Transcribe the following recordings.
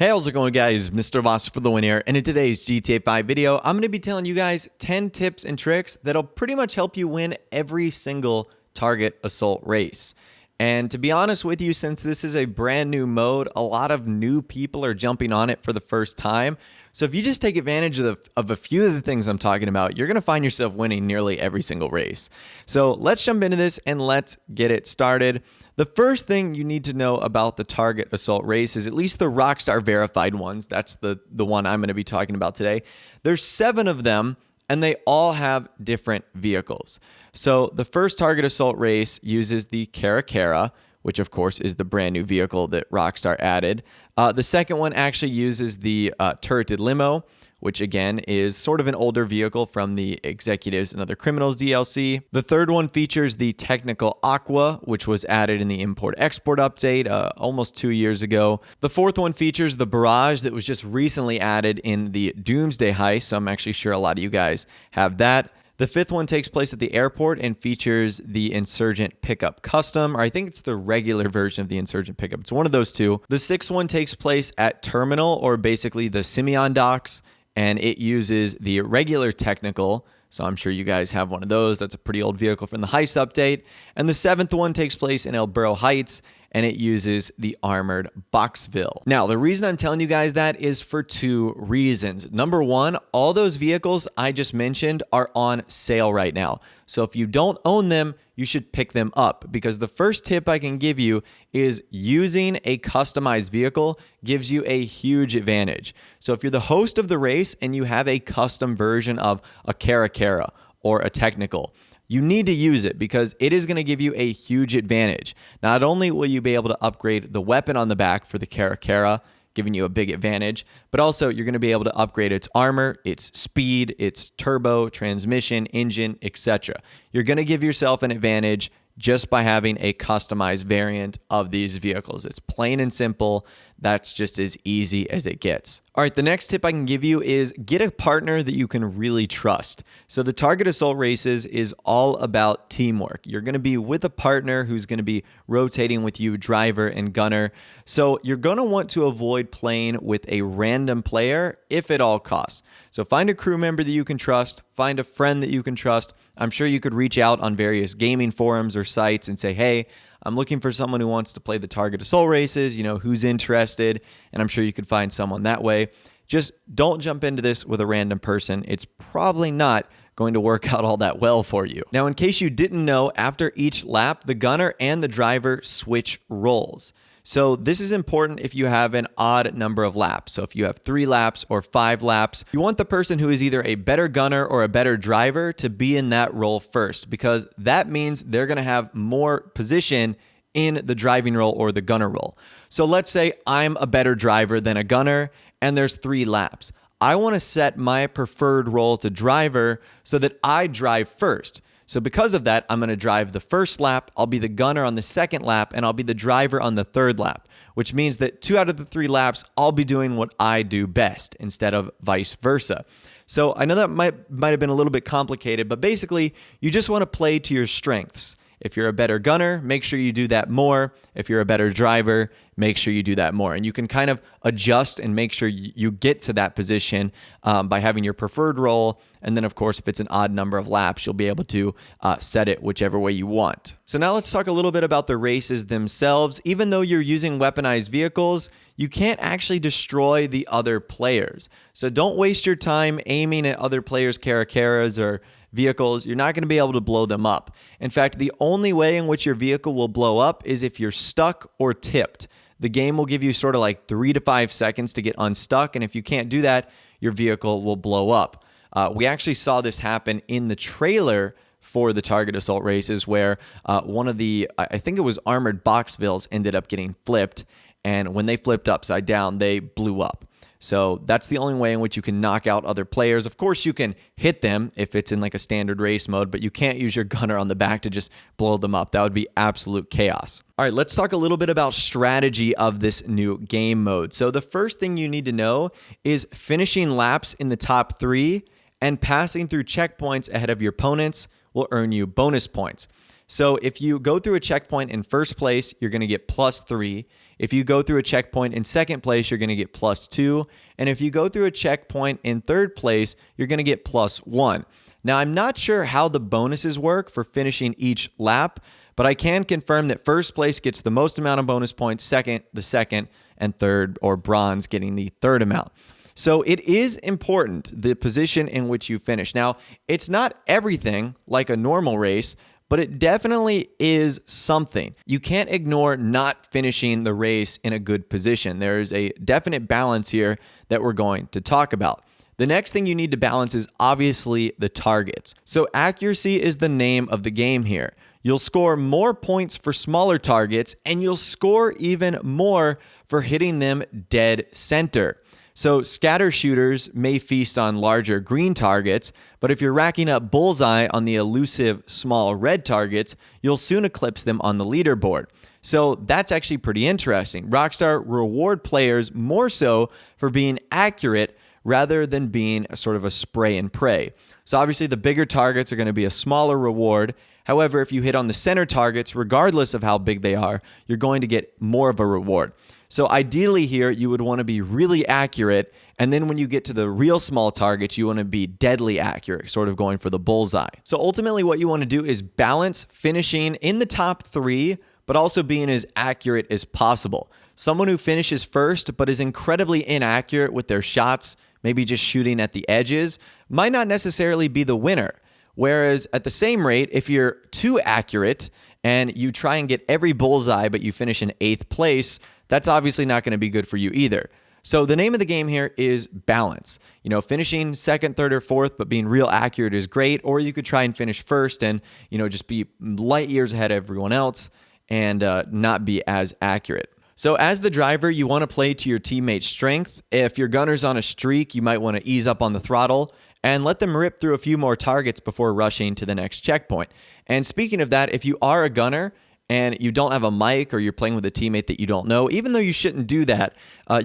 Hey, how's it going, guys? MrBossFTW here, and in today's GTA 5 video, I'm going to be telling you guys 10 tips and tricks that'll pretty much help you win every single target assault race. And to be honest with you, since this is a brand new mode, a lot of new people are jumping on it for the first time. So if you just take advantage of a few of the things I'm talking about, you're going to find yourself winning nearly every single race. So let's jump into this and let's get it started. The first thing you need to know about the target assault race is at least the Rockstar verified ones. That's the one I'm going to be talking about today. There's 7 of them, and they all have different vehicles. So the first target assault race uses the Cara, which of course is the brand new vehicle that Rockstar added. The second one actually uses the turreted limo, which again is sort of an older vehicle from the Executives and Other Criminals DLC. The third one features the Technical Aqua, which was added in the Import-Export update almost 2 years ago. The fourth one features the Barrage that was just recently added in the Doomsday Heist, so I'm actually sure a lot of you guys have that. The fifth one takes place at the airport and features the Insurgent Pickup Custom, or I think it's the regular version of the Insurgent Pickup. It's one of those two. The sixth one takes place at Terminal, or basically the Simeon docks, and it uses the regular technical, so I'm sure you guys have one of those. That's a pretty old vehicle from the Heist update. And the seventh one takes place in El Burro Heights, and it uses the armored Boxville. Now, the reason I'm telling you guys that is for 2 reasons. Number one, all those vehicles I just mentioned are on sale right now. So if you don't own them, you should pick them up, because the first tip I can give you is using a customized vehicle gives you a huge advantage. So if you're the host of the race and you have a custom version of a Cara or a Technical, you need to use it because it is going to give you a huge advantage. Not only will you be able to upgrade the weapon on the back for the Cara, giving you a big advantage, but also you're going to be able to upgrade its armor, its speed, its turbo, transmission, engine, etc. You're going to give yourself an advantage just by having a customized variant of these vehicles. It's plain and simple. That's just as easy as it gets. All right, the next tip I can give you is get a partner that you can really trust. So the target assault races is all about teamwork. You're going to be with a partner who's going to be rotating with you, driver and gunner. So you're going to want to avoid playing with a random player if at all costs. So find a crew member that you can trust, find a friend that you can trust. I'm sure you could reach out on various gaming forums or sites and say, hey, I'm looking for someone who wants to play the target assault races, who's interested, and I'm sure you could find someone that way. Just don't jump into this with a random person. It's probably not going to work out all that well for you. Now, in case you didn't know, after each lap, the gunner and the driver switch roles. So this is important if you have an odd number of laps. So if you have 3 laps or 5 laps, you want the person who is either a better gunner or a better driver to be in that role first, because that means they're going to have more position in the driving role or the gunner role. So let's say I'm a better driver than a gunner and there's 3 laps. I want to set my preferred role to driver so that I drive first. So because of that, I'm going to drive the first lap, I'll be the gunner on the second lap, and I'll be the driver on the third lap, which means that 2 out of the 3 laps, I'll be doing what I do best instead of vice versa. So I know that might have been a little bit complicated, but basically, you just want to play to your strengths. If you're a better gunner, make sure you do that more. If you're a better driver, make sure you do that more. And you can kind of adjust and make sure you get to that position by having your preferred role. And then, of course, if it's an odd number of laps, you'll be able to set it whichever way you want. So now let's talk a little bit about the races themselves. Even though you're using weaponized vehicles, you can't actually destroy the other players. So don't waste your time aiming at other players' Caras or vehicles. You're not going to be able to blow them up. In fact, the only way in which your vehicle will blow up is if you're stuck or tipped. The game will give you sort of like 3 to 5 seconds to get unstuck, and if you can't do that, your vehicle will blow up. We actually saw this happen in the trailer for the target assault races where one of the, I think it was armored Boxvilles, ended up getting flipped, and when they flipped upside down, they blew up. So that's the only way in which you can knock out other players. Of course, you can hit them if it's in like a standard race mode, but you can't use your gunner on the back to just blow them up. That would be absolute chaos. All right, let's talk a little bit about strategy of this new game mode. So the first thing you need to know is finishing laps in the top 3 and passing through checkpoints ahead of your opponents will earn you bonus points. So if you go through a checkpoint in first place, you're going to get +3. If you go through a checkpoint in second place, you're going to get +2. And if you go through a checkpoint in third place, you're going to get +1. Now, I'm not sure how the bonuses work for finishing each lap, but I can confirm that first place gets the most amount of bonus points, second, the second, and third, or bronze, getting the third amount. So it is important, the position in which you finish. Now, it's not everything like a normal race, but it definitely is something. You can't ignore not finishing the race in a good position. There is a definite balance here that we're going to talk about. The next thing you need to balance is obviously the targets. So accuracy is the name of the game here. You'll score more points for smaller targets, and you'll score even more for hitting them dead center. So scatter shooters may feast on larger green targets, but if you're racking up bullseye on the elusive small red targets, you'll soon eclipse them on the leaderboard. So that's actually pretty interesting. Rockstar reward players more so for being accurate rather than being a sort of a spray and pray. So obviously the bigger targets are going to be a smaller reward. However, if you hit on the center targets, regardless of how big they are, you're going to get more of a reward. So ideally here, you would want to be really accurate. And then when you get to the real small targets, you want to be deadly accurate, sort of going for the bullseye. So ultimately what you want to do is balance finishing in the top 3, but also being as accurate as possible. Someone who finishes first, but is incredibly inaccurate with their shots, maybe just shooting at the edges, might not necessarily be the winner. Whereas at the same rate, if you're too accurate and you try and get every bullseye, but you finish in 8th place, that's obviously not going to be good for you either. So the name of the game here is balance. You know, finishing second, third, or fourth, but being real accurate is great. Or you could try and finish first and, you know, just be light years ahead of everyone else and not be as accurate. So as the driver, you want to play to your teammate's strength. If your gunner's on a streak, you might want to ease up on the throttle and let them rip through a few more targets before rushing to the next checkpoint. And speaking of that, if you are a gunner and you don't have a mic or you're playing with a teammate that you don't know, even though you shouldn't do that,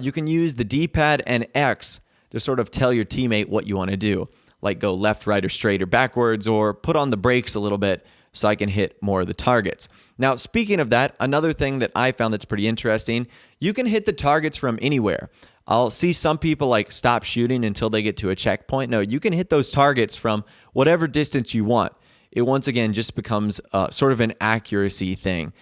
you can use the D-pad and X to sort of tell your teammate what you want to do, like go left, right, or straight or backwards, or put on the brakes a little bit so I can hit more of the targets. Now, speaking of that, another thing that I found that's pretty interesting, you can hit the targets from anywhere. I'll see some people like stop shooting until they get to a checkpoint. No, you can hit those targets from whatever distance you want. It once again just becomes sort of an accuracy thing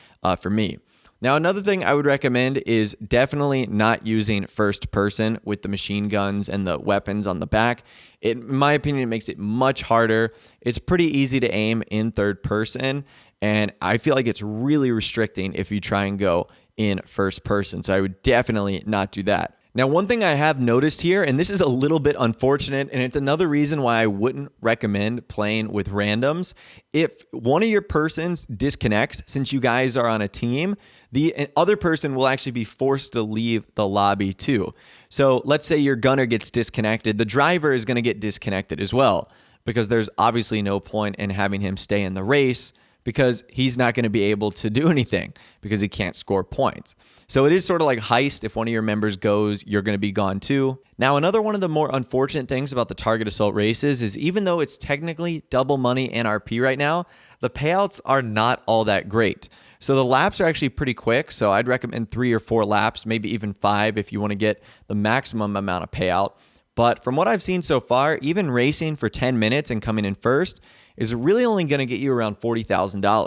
for me. Now, another thing I would recommend is definitely not using first person with the machine guns and the weapons on the back. In my opinion, it makes it much harder. It's pretty easy to aim in third person, and I feel like it's really restricting if you try and go in first person. So I would definitely not do that. Now, one thing I have noticed here, and this is a little bit unfortunate, and it's another reason why I wouldn't recommend playing with randoms. If one of your persons disconnects, since you guys are on a team, the other person will actually be forced to leave the lobby too. So let's say your gunner gets disconnected, the driver is going to get disconnected as well, because there's obviously no point in having him stay in the race because he's not going to be able to do anything because he can't score points. So it is sort of like Heist. If one of your members goes, you're going to be gone too. Now, another one of the more unfortunate things about the target assault races is even though it's technically double money NRP right now, the payouts are not all that great. So the laps are actually pretty quick. So I'd recommend 3 or 4 laps, maybe even 5 if you want to get the maximum amount of payout. But from what I've seen so far, even racing for 10 minutes and coming in first is really only going to get you around $40,000.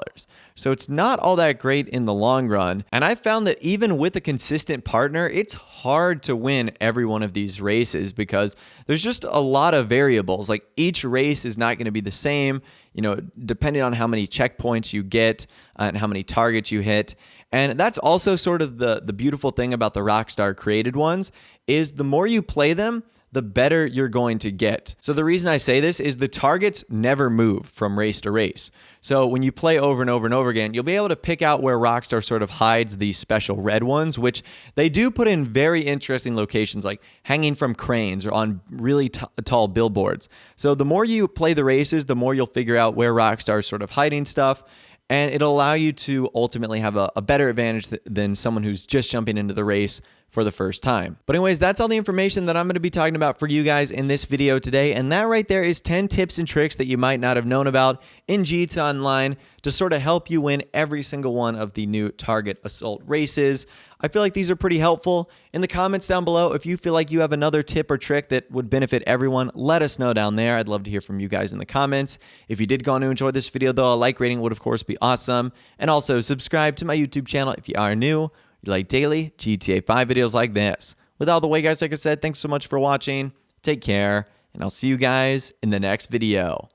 So it's not all that great in the long run. And I found that even with a consistent partner, it's hard to win every one of these races because there's just a lot of variables. Like each race is not going to be the same, you know, depending on how many checkpoints you get and how many targets you hit. And that's also sort of the beautiful thing about the Rockstar created ones is the more you play them, the better you're going to get. So the reason I say this is the targets never move from race to race. So when you play over and over and over again, you'll be able to pick out where Rockstar sort of hides the special red ones, which they do put in very interesting locations like hanging from cranes or on really tall billboards. So the more you play the races, the more you'll figure out where Rockstar is sort of hiding stuff. And it'll allow you to ultimately have a better advantage than someone who's just jumping into the race for the first time. But anyways, that's all the information that I'm going to be talking about for you guys in this video today. And that right there is 10 tips and tricks that you might not have known about in GTA Online to sort of help you win every single one of the new target assault races. I feel like these are pretty helpful. In the comments down below, if you feel like you have another tip or trick that would benefit everyone, let us know down there. I'd love to hear from you guys in the comments. If you did go on to enjoy this video, though, a like rating would, of course, be awesome. And also, subscribe to my YouTube channel if you are new. You like daily GTA 5 videos like this. With all the way, guys, like I said, thanks so much for watching. Take care, and I'll see you guys in the next video.